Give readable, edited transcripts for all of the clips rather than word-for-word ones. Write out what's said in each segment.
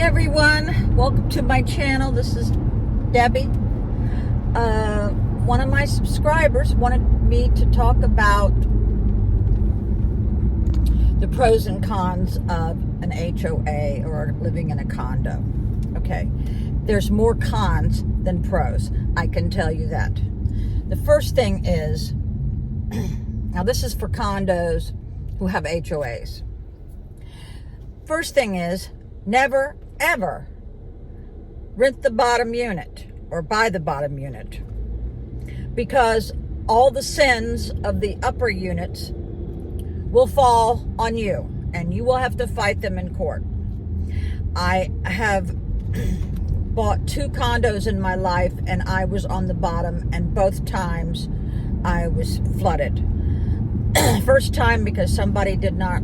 everyone, welcome to my channel. This is Debbie. One of my subscribers wanted me to talk about the pros and cons of an HOA or living in a condo. Okay, there's more cons than pros, I can tell you that. The first thing is, now this is for condos who have HOAs. First thing is, never ever rent the bottom unit or buy the bottom unit, because all the sins of the upper units will fall on you and you will have to fight them in court. I have bought 2 condos in my life and I was on the bottom, and both times I was flooded. First time because somebody did not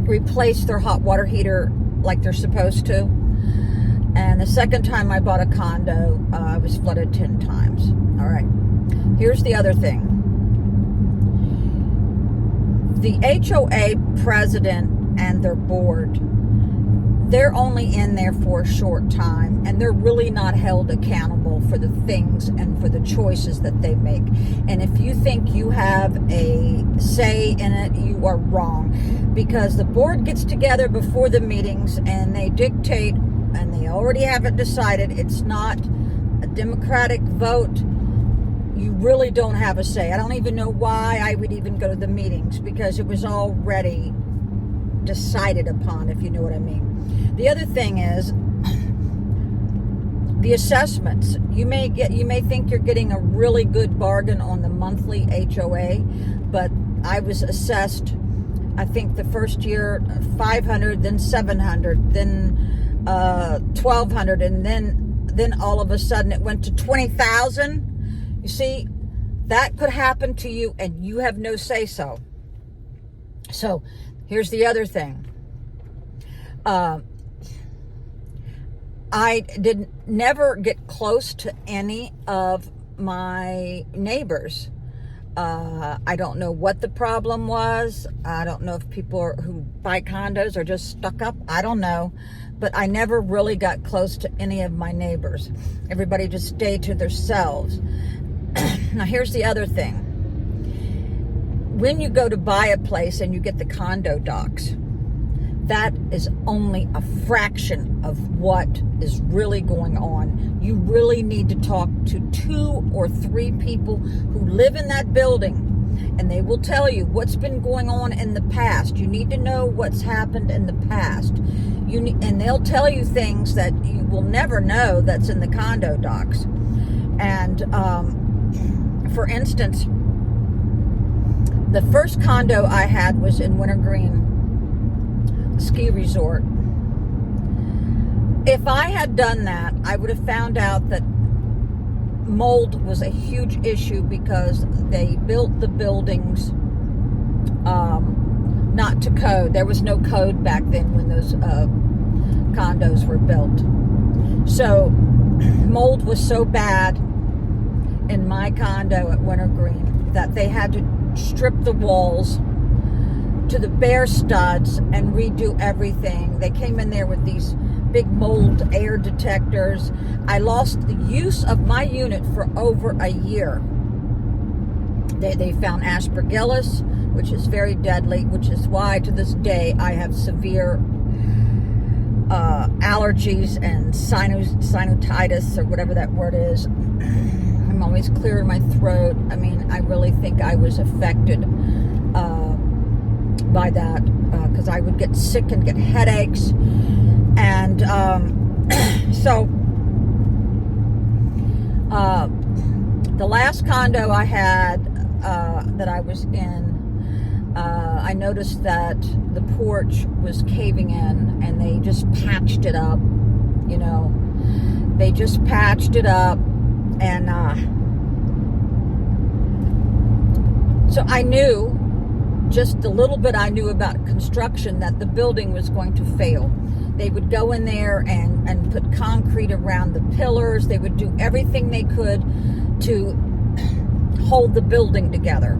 replace their hot water heater like they're supposed to. And the second time I bought a condo, I was flooded 10 times. All right. Here's the other thing. The HOA president and their board, they're only in there for a short time, and they're really not held accountable for the things and for the choices that they make. And if you think you have a say in it, you are wrong, because the board gets together before the meetings and they dictate, and they already have it decided. It's not a democratic vote. You really don't have a say. I don't even know why I would even go to the meetings, because it was already decided upon, if you know what I mean. The other thing is the assessments. You may think you're getting a really good bargain on the monthly HOA, but I was assessed, I think the first year $500, then $700, then $1,200, and then all of a sudden it went to $20,000. You see, that could happen to you and you have no say so. So here's the other thing. I never get close to any of my neighbors. I don't know what the problem was. I don't know if people who buy condos are just stuck up. I don't know. But I never really got close to any of my neighbors. Everybody just stayed to themselves. Now, here's the other thing. When you go to buy a place and you get the condo docs, that is only a fraction of what is really going on. You really need to talk to 2 or 3 people who live in that building, and they will tell you what's been going on in the past. You need to know what's happened in the past. And they'll tell you things that you will never know that's in the condo docs. And for instance, the first condo I had was in Wintergreen Ski Resort. If I had done that, I would have found out that mold was a huge issue, because they built the buildings not to code. There was no code back then when those condos were built. So mold was so bad in my condo at Wintergreen that they had to strip the walls to the bare studs and redo everything. They came in there with these big mold air detectors. I lost the use of my unit for over a year. They found aspergillus, which is very deadly, which is why to this day I have severe allergies and sinusitis, or whatever that word is. I'm always clearing my throat. I mean, I really think I was affected by that, because I would get sick and get headaches. And so the last condo I had that I was in, I noticed that the porch was caving in, and they just patched it up. You know, they just patched it up. And so I knew, just the little bit I knew about construction, that the building was going to fail. They would go in there and put concrete around the pillars. They would do everything they could to hold the building together.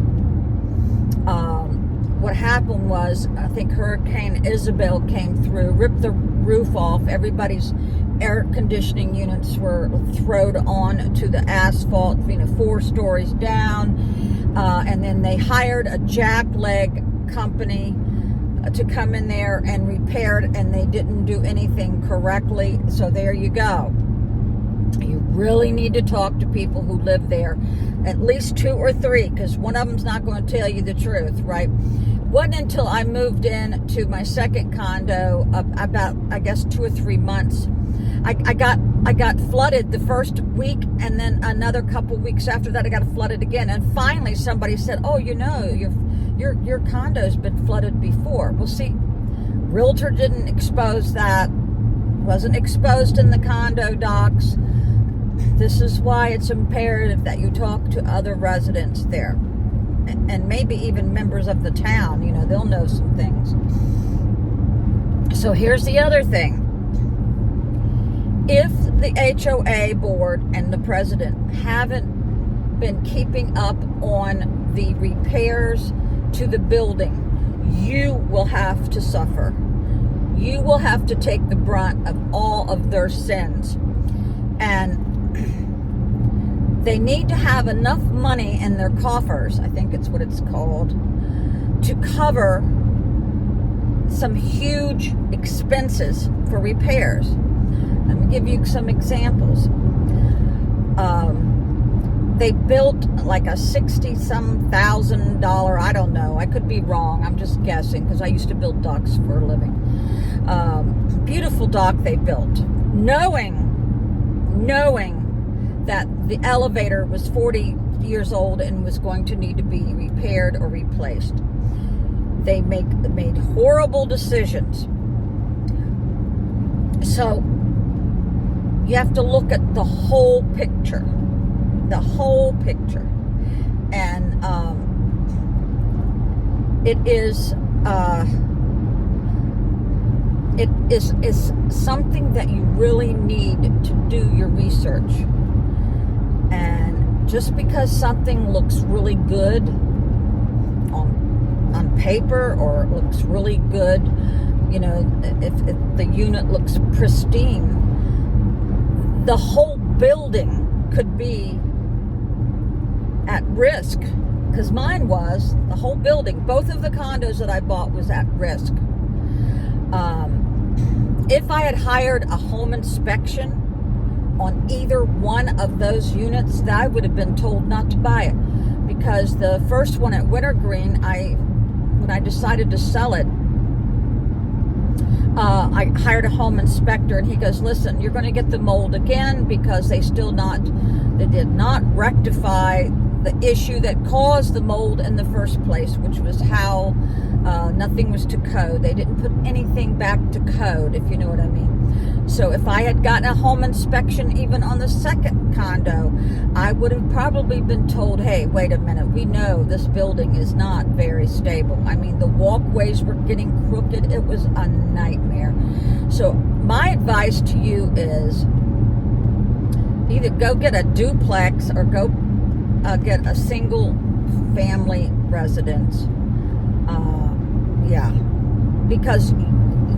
what happened was, I think Hurricane Isabel came through, ripped the roof off. Everybody's air conditioning units were thrown on to the asphalt, 4 stories down. And then they hired a jackleg company to come in there and repair it, and they didn't do anything correctly. So there you go. You really need to talk to people who live there, at least 2 or 3, because one of them's not going to tell you the truth, right? Wasn't until I moved in to my second condo about, I guess, 2 or 3 months. I got flooded the first week, and then another couple weeks after that I got flooded again. And finally somebody said, "Oh, your condo's been flooded before." Well, see, realtor didn't expose that, wasn't exposed in the condo docs. This is why it's imperative that you talk to other residents there, and maybe even members of the town. They'll know some things. So here's the other thing. If the HOA board and the president haven't been keeping up on the repairs to the building, you will have to suffer. You will have to take the brunt of all of their sins. And they need to have enough money in their coffers, I think it's what it's called, to cover some huge expenses for repairs. Let me give you some examples. They built like a $60-some thousand, I don't know, I could be wrong, I'm just guessing, because I used to build docks for a living. Beautiful dock they built, knowing that the elevator was 40 years old and was going to need to be repaired or replaced. They made horrible decisions. So you have to look at the whole picture. The whole picture. And it is something that you really need to do your research. And just because something looks really good on paper, or it looks really good, if the unit looks pristine, the whole building could be at risk. Because mine was, the whole building, both of the condos that I bought was at risk. If I had hired a home inspection on either one of those units, that I would have been told not to buy it. Because the first one at Wintergreen, when I decided to sell it, I hired a home inspector, and he goes, "Listen, you're going to get the mold again, because they did not rectify the issue that caused the mold in the first place, which was how nothing was to code. They didn't put anything back to code, if you know what I mean." So if I had gotten a home inspection even on the second condo, I would have probably been told, "Hey, wait a minute, we know this building is not very stable." I mean, the walkways were getting crooked. It was a nightmare. So my advice to you is either go get a duplex or go get a single family residence. Because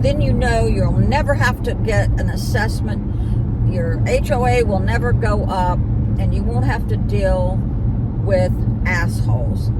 then you'll never have to get an assessment. Your HOA will never go up, and you won't have to deal with assholes.